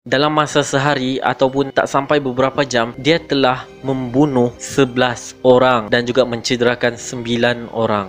Dalam masa sehari ataupun tak sampai beberapa jam, dia telah membunuh 11 orang dan juga mencederakan 9 orang.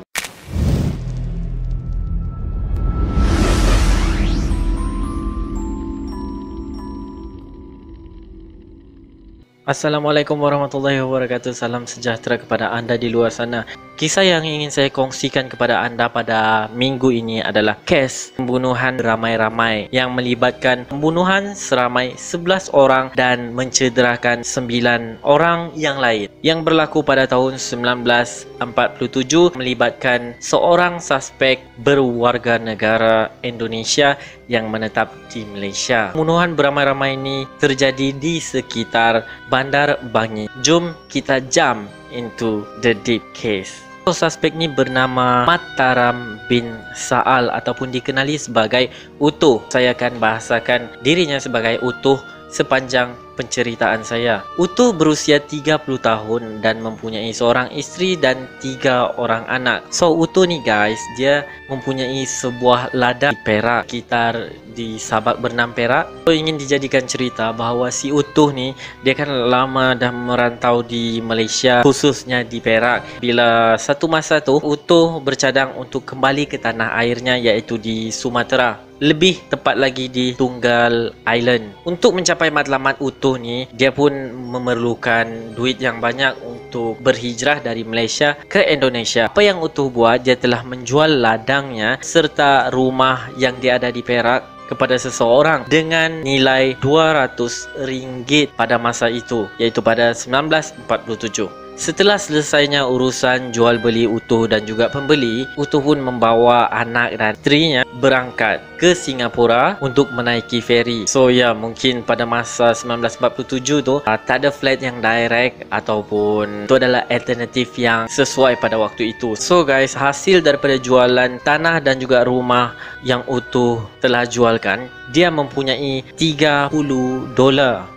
Assalamualaikum warahmatullahi wabarakatuh. Salam sejahtera kepada anda di luar sana. Kisah yang ingin saya kongsikan kepada anda pada minggu ini adalah kes pembunuhan ramai-ramai yang melibatkan pembunuhan seramai 11 orang dan mencederakan 9 orang yang lain, yang berlaku pada tahun 1947, melibatkan seorang suspek berwarga negara Indonesia yang menetap di Malaysia. Pembunuhan beramai-ramai ini terjadi di sekitar Bandar Bangi. Jom kita jump into the deep case. Suspek ni bernama Mataram bin Saal ataupun dikenali sebagai Utuh. Saya akan bahasakan dirinya sebagai Utuh sepanjang penceritaan saya. Utuh berusia 30 tahun dan mempunyai seorang isteri dan 3 orang anak. So Utuh ni guys, dia mempunyai sebuah ladang di Perak, sekitar di Sabak Bernam Perak. So ingin dijadikan cerita bahawa si Utuh ni dia kan lama dah merantau di Malaysia, khususnya di Perak. Bila satu masa tu Utuh bercadang untuk kembali ke tanah airnya, iaitu di Sumatera, lebih tepat lagi di Tunggal Island. Untuk mencapai matlamat Utuh ni, dia pun memerlukan duit yang banyak untuk berhijrah dari Malaysia ke Indonesia. Apa yang Utuh buat, dia telah menjual ladangnya serta rumah yang dia ada di Perak kepada seseorang dengan nilai RM200 pada masa itu, iaitu pada 1947. Setelah selesainya urusan jual beli Utuh dan juga pembeli, Utuh pun membawa anak dan isterinya berangkat ke Singapura untuk menaiki feri. So ya, mungkin pada masa 1947 tu tak ada flight yang direct ataupun itu adalah alternatif yang sesuai pada waktu itu. So guys, hasil daripada jualan tanah dan juga rumah yang Utuh telah jualkan, dia mempunyai $30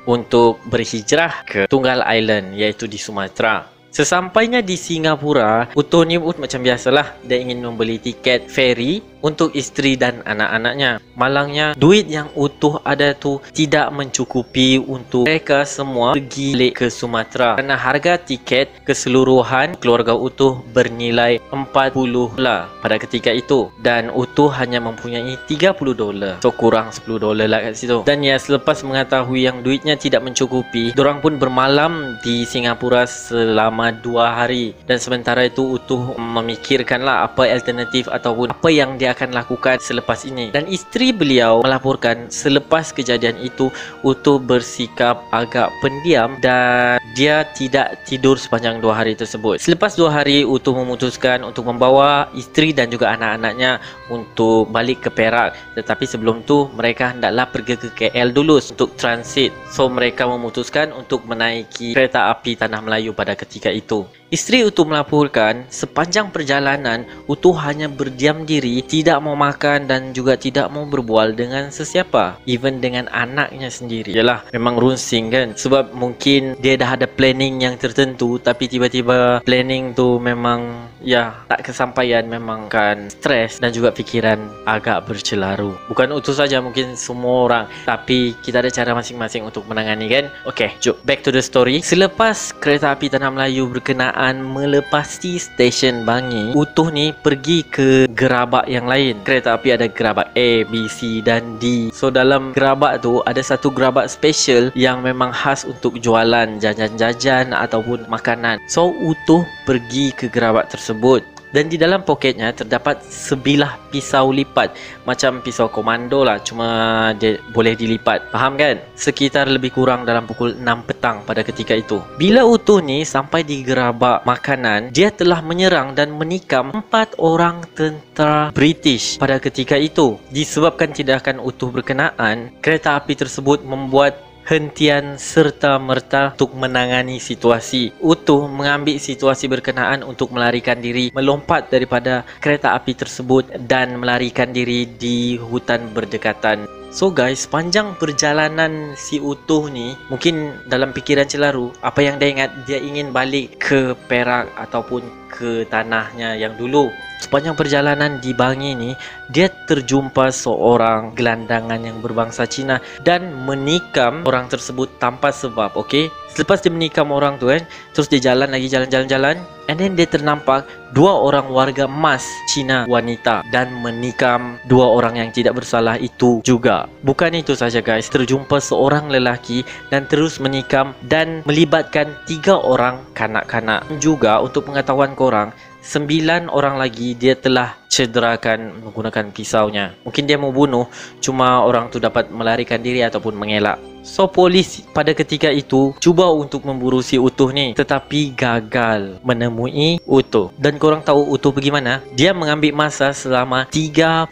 untuk berhijrah ke Tunggal Island, iaitu di Sumatera. Sesampainya di Singapura, Utuh ni pun macam biasalah, dia ingin membeli tiket feri untuk isteri dan anak-anaknya. Malangnya, duit yang Utuh ada tu tidak mencukupi untuk mereka semua pergi balik ke Sumatera, kerana harga tiket keseluruhan keluarga Utuh bernilai $40 pada ketika itu, dan Utuh hanya mempunyai $30. So kurang $10 lah kat situ. Dan ya, selepas mengetahui yang duitnya tidak mencukupi, dorang pun bermalam di Singapura selama 2 hari. Dan sementara itu Utuh memikirkanlah apa alternatif ataupun apa yang dia akan lakukan selepas ini. Dan isteri beliau melaporkan selepas kejadian itu Utuh bersikap agak pendiam dan dia tidak tidur sepanjang 2 hari tersebut. Selepas 2 hari, Utuh memutuskan untuk membawa isteri dan juga anak-anaknya untuk balik ke Perak. Tetapi sebelum tu mereka hendaklah pergi ke KL dulu untuk transit. So mereka memutuskan untuk menaiki kereta api Tanah Melayu pada ketika itu. Isteri Utuh melaporkan sepanjang perjalanan Utuh hanya berdiam diri, tidak mau makan dan juga tidak mau berbual dengan sesiapa, even dengan anaknya sendiri. Yalah, memang runsing kan, sebab mungkin dia dah ada planning yang tertentu, tapi tiba-tiba planning tu memang ya tak kesampaian, memang kan stres dan juga fikiran agak bercelaru. Bukan Utuh saja, mungkin semua orang, tapi kita ada cara masing-masing untuk menangani kan. Okay, jom back to the story. Selepas kereta api Tanah Melayu berkenaan melepasi stesen Bangi, Utuh ni pergi ke gerabak yang lain. Kereta api ada gerabak A, B, C dan D. So dalam gerabak tu ada satu gerabak special yang memang khas untuk jualan jajan-jajan ataupun makanan. So Utuh pergi ke gerabak tersebut dan di dalam poketnya terdapat sebilah pisau lipat, macam pisau komando lah, cuma dia boleh dilipat. Faham kan? Sekitar lebih kurang dalam pukul 6 petang pada ketika itu. Bila Utuh ni sampai di gerabak makanan, dia telah menyerang dan menikam 4 orang tentera British pada ketika itu. Disebabkan tindakan Utuh berkenaan, kereta api tersebut membuat hentian serta-merta untuk menangani situasi. Utuh mengambil situasi berkenaan untuk melarikan diri, melompat daripada kereta api tersebut dan melarikan diri di hutan berdekatan. So guys, panjang perjalanan si Utuh ni, mungkin dalam fikiran Celaru, apa yang dia ingat, dia ingin balik ke Perak ataupun ke tanahnya yang dulu. Sepanjang perjalanan di Bangi ni, dia terjumpa seorang gelandangan yang berbangsa Cina dan menikam orang tersebut tanpa sebab, okey. Selepas dia menikam orang tu kan, terus dia jalan lagi, jalan, and then dia ternampak dua orang warga emas Cina wanita dan menikam dua orang yang tidak bersalah itu juga. Bukan itu saja guys, terjumpa seorang lelaki dan terus menikam dan melibatkan 3 orang kanak-kanak. Juga untuk pengetahuan korang, 9 orang lagi dia telah cederakan menggunakan pisaunya. Mungkin dia mau bunuh, cuma orang tu dapat melarikan diri ataupun mengelak. So polis pada ketika itu cuba untuk memburu si Utuh ni, tetapi gagal menemui Utuh. Dan korang tahu Utuh pergi mana? Dia mengambil masa selama 36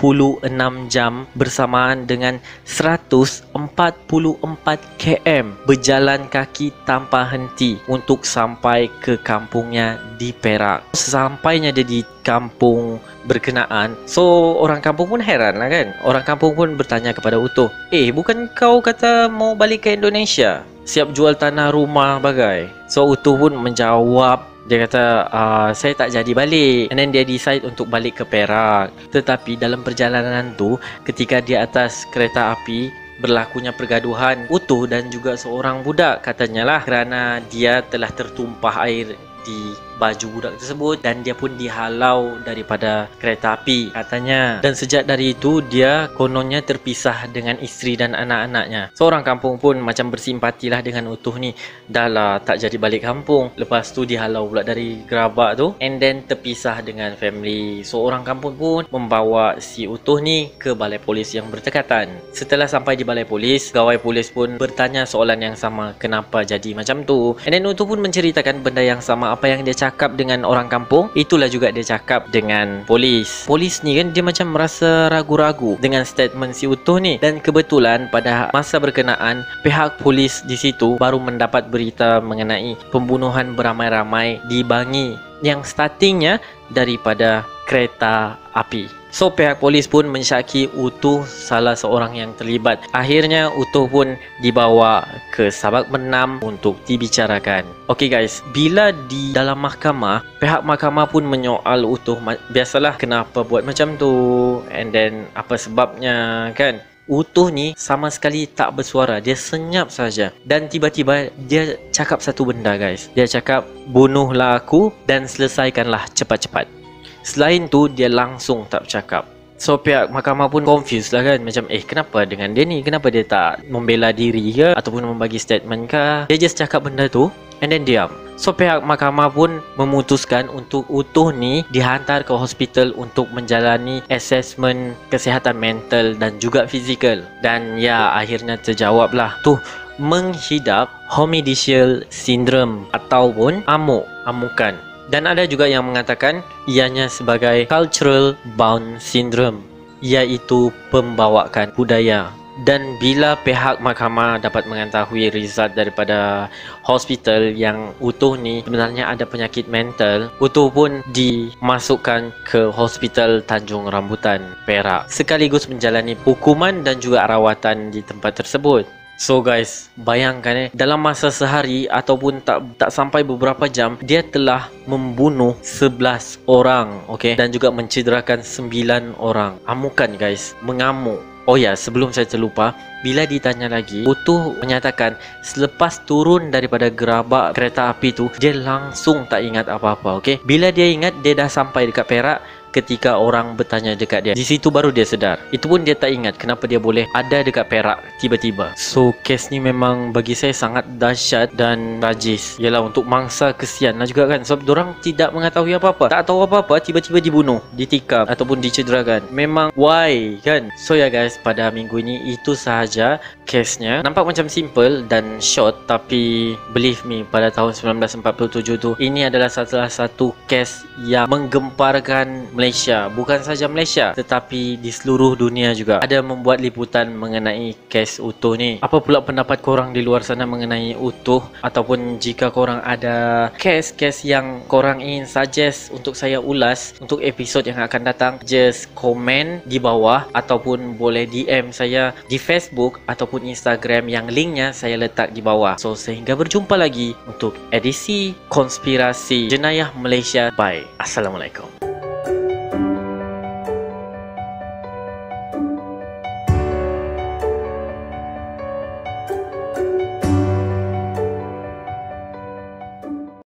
jam bersamaan dengan 144 km berjalan kaki tanpa henti untuk sampai ke kampungnya di Perak. Sampainya dia di kampung berkenaan, so orang kampung pun heran lah kan. Orang kampung pun bertanya kepada Utuh, bukan kau kata mau balik ke Indonesia, siap jual tanah rumah bagai? So Utuh pun menjawab, dia kata saya tak jadi balik. And then dia decide untuk balik ke Perak. Tetapi dalam perjalanan tu, ketika di atas kereta api berlakunya pergaduhan Utuh dan juga seorang budak, katanya lah kerana dia telah tertumpah air di baju budak tersebut dan dia pun dihalau daripada kereta api katanya. Dan sejak dari itu dia kononnya terpisah dengan isteri dan anak-anaknya. Seorang kampung pun macam bersimpatilah dengan Utuh ni. Dah lah tak jadi balik kampung, lepas tu dihalau pula dari gerabak tu, and then terpisah dengan family. So orang kampung pun membawa si Utuh ni ke balai polis yang berdekatan. Setelah sampai di balai polis, pegawai polis pun bertanya soalan yang sama, kenapa jadi macam tu. And then Utuh pun menceritakan benda yang sama, apa yang dia cakap dengan orang kampung, itulah juga dia cakap dengan polis. Polis ni kan dia macam merasa ragu-ragu dengan statement si Utuh ni. Dan kebetulan pada masa berkenaan, pihak polis di situ baru mendapat berita mengenai pembunuhan beramai-ramai di Bangi yang startingnya daripada kereta api. So pihak polis pun mensyaki Utuh salah seorang yang terlibat. Akhirnya Utuh pun dibawa ke Sabak Benam untuk dibicarakan. Okay guys, bila di dalam mahkamah, pihak mahkamah pun menyoal Utuh, biasalah kenapa buat macam tu, and then apa sebabnya kan. Utuh ni sama sekali tak bersuara, dia senyap saja. Dan tiba-tiba dia cakap satu benda guys. Dia cakap, bunuhlah aku dan selesaikanlah cepat-cepat. Selain tu dia langsung tak bercakap. So pihak mahkamah pun confused lah kan, macam kenapa dengan dia ni, kenapa dia tak membela diri ke ataupun membagi statement ke. Dia just cakap benda tu and then diam. So pihak mahkamah pun memutuskan untuk Utuh ni dihantar ke hospital untuk menjalani assessment kesihatan mental dan juga fizikal. Dan ya, akhirnya terjawab lah tu menghidap homidicial syndrome ataupun amukan. Dan ada juga yang mengatakan ianya sebagai cultural bound syndrome, iaitu pembawaan budaya. Dan bila pihak mahkamah dapat mengetahui result daripada hospital yang Utuh ni sebenarnya ada penyakit mental, Utuh pun dimasukkan ke Hospital Tanjung Rambutan, Perak, sekaligus menjalani hukuman dan juga rawatan di tempat tersebut. So guys, bayangkan dalam masa sehari ataupun tak sampai beberapa jam, dia telah membunuh 11 orang, okay? Dan juga mencederakan 9 orang. Amukan guys, mengamuk. Oh ya, sebelum saya terlupa, bila ditanya lagi, Utuh menyatakan selepas turun daripada gerabak kereta api tu, dia langsung tak ingat apa-apa, okay? Bila dia ingat dia dah sampai dekat Perak, ketika orang bertanya dekat dia, di situ baru dia sedar. Itu pun dia tak ingat kenapa dia boleh ada dekat Perak tiba-tiba. So kes ni memang bagi saya sangat dahsyat dan tragis. Yalah, untuk mangsa kesian lah juga kan, sebab diorang tidak mengetahui apa-apa, tak tahu apa-apa, tiba-tiba dibunuh, ditikam ataupun dicederakan. Memang why kan. So ya guys, pada minggu ini itu sahaja kesnya. Nampak macam simple dan short, tapi believe me, pada tahun 1947 tu, ini adalah salah satu kes yang menggemparkan Malaysia, bukan saja Malaysia tetapi di seluruh dunia juga ada membuat liputan mengenai kes utuh ni. Apa pula pendapat korang di luar sana mengenai utuh, ataupun jika korang ada kes-kes yang korang ingin suggest untuk saya ulas untuk episod yang akan datang, just komen di bawah ataupun boleh DM saya di Facebook ataupun Instagram yang linknya saya letak di bawah. So sehingga berjumpa lagi untuk edisi Konspirasi Jenayah Malaysia. Bye. Assalamualaikum.